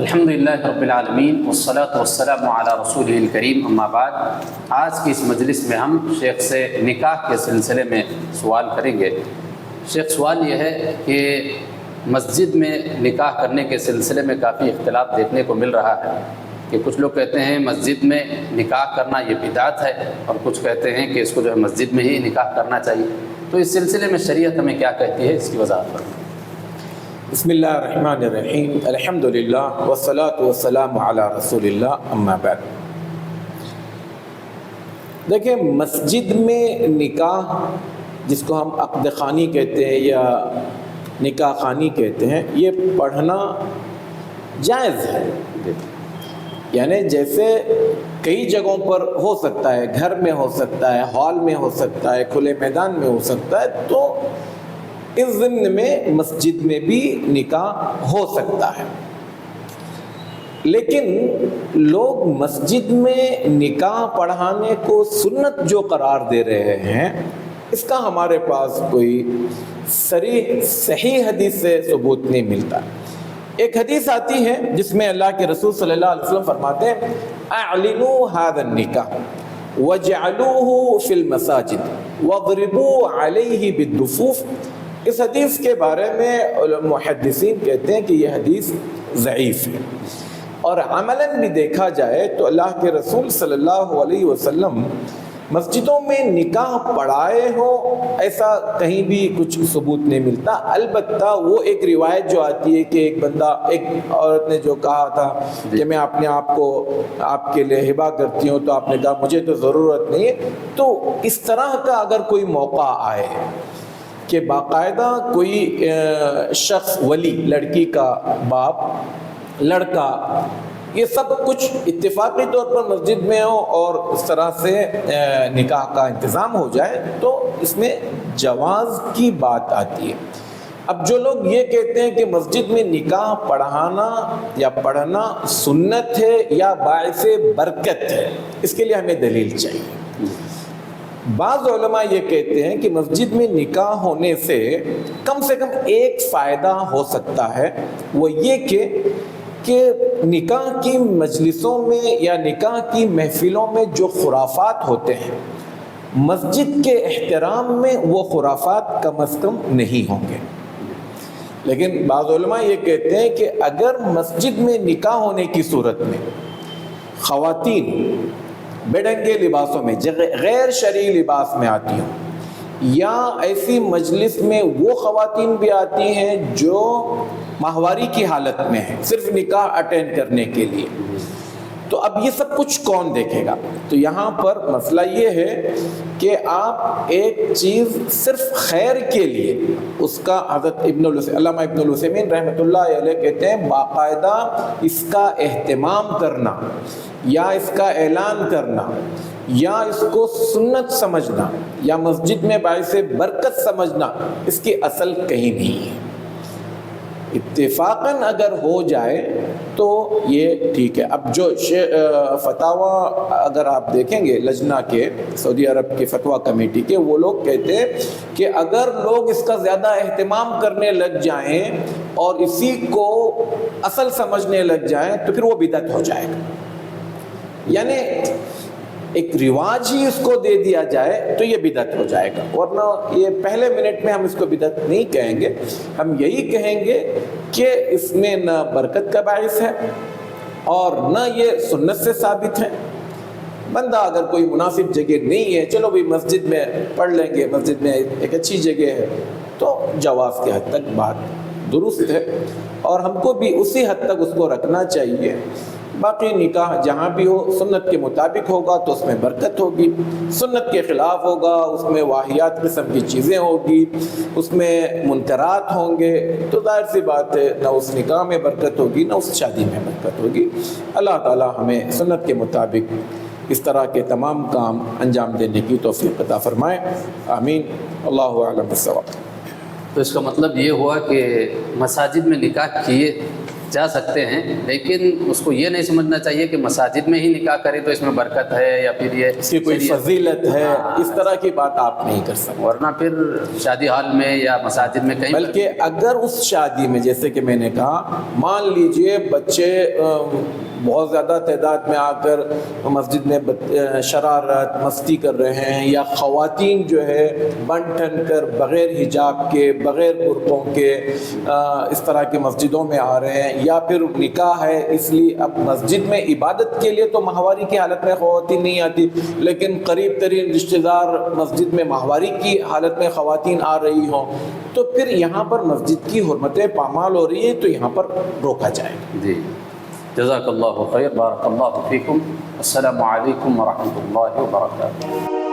الحمدللہ رب العالمین والصلاة والسلام علی رسولہ الکریم، اما بعد۔ آج کی اس مجلس میں ہم شیخ سے نکاح کے سلسلے میں سوال کریں گے۔ شیخ، سوال یہ ہے کہ مسجد میں نکاح کرنے کے سلسلے میں کافی اختلاف دیکھنے کو مل رہا ہے کہ کچھ لوگ کہتے ہیں مسجد میں نکاح کرنا یہ بدعت ہے، اور کچھ کہتے ہیں کہ اس کو جو ہے مسجد میں ہی نکاح کرنا چاہیے۔ تو اس سلسلے میں شریعت ہمیں کیا کہتی ہے، اس کی وضاحت فرمائیں۔ بسم اللہ الرحمن الرحیم، الحمدللہ والصلاة والسلام علی رسول اللہ، اما بعد۔ دیکھیں، مسجد میں نکاح جس کو ہم عقد خوانی کہتے ہیں یا نکاح خوانی کہتے ہیں، یہ پڑھنا جائز ہے۔ یعنی جیسے کئی جگہوں پر ہو سکتا ہے، گھر میں ہو سکتا ہے، ہال میں ہو سکتا ہے، کھلے میدان میں ہو سکتا ہے، تو اس ضمن میں مسجد میں بھی نکاح ہو سکتا ہے۔ لیکن لوگ مسجد میں نکاح پڑھانے کو سنت جو قرار دے رہے ہیں، اس کا ہمارے پاس کوئی صحیح حدیث سے ثبوت نہیں ملتا۔ ایک حدیث آتی ہے جس میں اللہ کے رسول صلی اللہ علیہ وسلم فرماتے ہیں، اعلنوا هذا النکاح وجعلوه في المساجد واضربوا عليه بالدفوف۔ اس حدیث کے بارے میں محدثین کہتے ہیں کہ یہ حدیث ضعیف ہے، اور عملاً بھی دیکھا جائے تو اللہ کے رسول صلی اللہ علیہ وسلم مسجدوں میں نکاح پڑھائے ہو ایسا کہیں بھی کچھ ثبوت نہیں ملتا۔ البتہ وہ ایک روایت جو آتی ہے کہ ایک عورت نے جو کہا تھا کہ میں اپنے آپ کو آپ کے لیے ہبہ کرتی ہوں، تو آپ نے کہا مجھے تو ضرورت نہیں ہے۔ تو اس طرح کا اگر کوئی موقع آئے کہ باقاعدہ کوئی شخص، ولی، لڑکی کا باپ، لڑکا، یہ سب کچھ اتفاقی طور پر مسجد میں ہو اور اس طرح سے نکاح کا انتظام ہو جائے، تو اس میں جواز کی بات آتی ہے۔ اب جو لوگ یہ کہتے ہیں کہ مسجد میں نکاح پڑھانا یا پڑھنا سنت ہے یا باعث برکت ہے، اس کے لیے ہمیں دلیل چاہیے۔ بعض علماء یہ کہتے ہیں کہ مسجد میں نکاح ہونے سے کم ایک فائدہ ہو سکتا ہے، وہ یہ کہ نکاح کی مجلسوں میں یا نکاح کی محفلوں میں جو خرافات ہوتے ہیں، مسجد کے احترام میں وہ خرافات کم از کم نہیں ہوں گے۔ لیکن بعض علماء یہ کہتے ہیں کہ اگر مسجد میں نکاح ہونے کی صورت میں خواتین بے ڈھنگے لباسوں میں، غیر شرعی لباس میں آتی ہوں، یا ایسی مجلس میں وہ خواتین بھی آتی ہیں جو ماہواری کی حالت میں ہیں، صرف نکاح اٹینڈ کرنے کے لیے، تو اب یہ سب کچھ کون دیکھے گا؟ تو یہاں پر مسئلہ یہ ہے کہ آپ ایک چیز صرف خیر کے لیے، اس کا حضرت علامہ ابن العثیمین رحمۃ اللہ علیہ کہتے ہیں باقاعدہ اس کا اہتمام کرنا یا اس کا اعلان کرنا یا اس کو سنت سمجھنا یا مسجد میں باعث برکت سمجھنا، اس کی اصل کہیں نہیں ہے۔ اتفاقاً اگر ہو جائے تو یہ ٹھیک ہے۔ اب جو فتاویٰ اگر آپ دیکھیں گے لجنہ کے، سعودی عرب کی فتویٰ کمیٹی کے، وہ لوگ کہتے ہیں کہ اگر لوگ اس کا زیادہ اہتمام کرنے لگ جائیں اور اسی کو اصل سمجھنے لگ جائیں تو پھر وہ بدعت ہو جائے گا۔ یعنی ایک رواج ہی اس کو دے دیا جائے تو یہ بدعت ہو جائے گا، ورنہ یہ پہلے منٹ میں ہم اس کو بدعت نہیں کہیں گے، ہم یہی کہیں گے کہ اس میں نہ برکت کا باعث ہے اور نہ یہ سنت سے ثابت ہے۔ بندہ اگر کوئی مناسب جگہ نہیں ہے، چلو بھی مسجد میں پڑھ لیں گے، مسجد میں ایک اچھی جگہ ہے، تو جواز کے حد تک بات درست ہے، اور ہم کو بھی اسی حد تک اس کو رکھنا چاہیے۔ باقی نکاح جہاں بھی ہو سنت کے مطابق ہوگا تو اس میں برکت ہوگی، سنت کے خلاف ہوگا اس میں واہیات قسم کی چیزیں ہوگی، اس میں منکرات ہوں گے، تو ظاہر سی بات ہے نہ اس نکاح میں برکت ہوگی نہ اس شادی میں برکت ہوگی۔ اللہ تعالی ہمیں سنت کے مطابق اس طرح کے تمام کام انجام دینے کی توفیق عطا فرمائے، آمین۔ اللہ اعلم بالصواب۔ تو اس کا مطلب یہ ہوا کہ مساجد میں نکاح کیے جا سکتے ہیں، لیکن اس کو یہ نہیں سمجھنا چاہیے کہ مساجد میں ہی نکاح کرے تو اس میں برکت ہے یا پھر یہ اس کی کوئی فضیلت ہے، اس طرح کی بات آپ نہیں کر سکتے، ورنہ پھر شادی ہال میں یا مساجد میں کہیں بلکہ اگر اس شادی میں جیسے کہ میں نے کہا مان لیجئے بچے بہت زیادہ تعداد میں آ کر مسجد میں شرارت مستی کر رہے ہیں، یا خواتین جو ہے بن ٹھن کر بغیر حجاب کے بغیر برقعوں کے اس طرح کی مسجدوں میں آ رہے ہیں، یا پھر نکاح ہے اس لیے اب مسجد میں عبادت کے لیے تو ماہواری کی حالت میں خواتین نہیں آتی، لیکن قریب ترین رشتہ دار مسجد میں ماہواری کی حالت میں خواتین آ رہی ہوں، تو پھر یہاں پر مسجد کی حرمتیں پامال ہو رہی ہیں، تو یہاں پر روکا جائے گا۔ جی، جزاک اللہ خیر، بارک اللہ فیکم، السلام علیکم ورحمۃ اللہ وبرکاتہ۔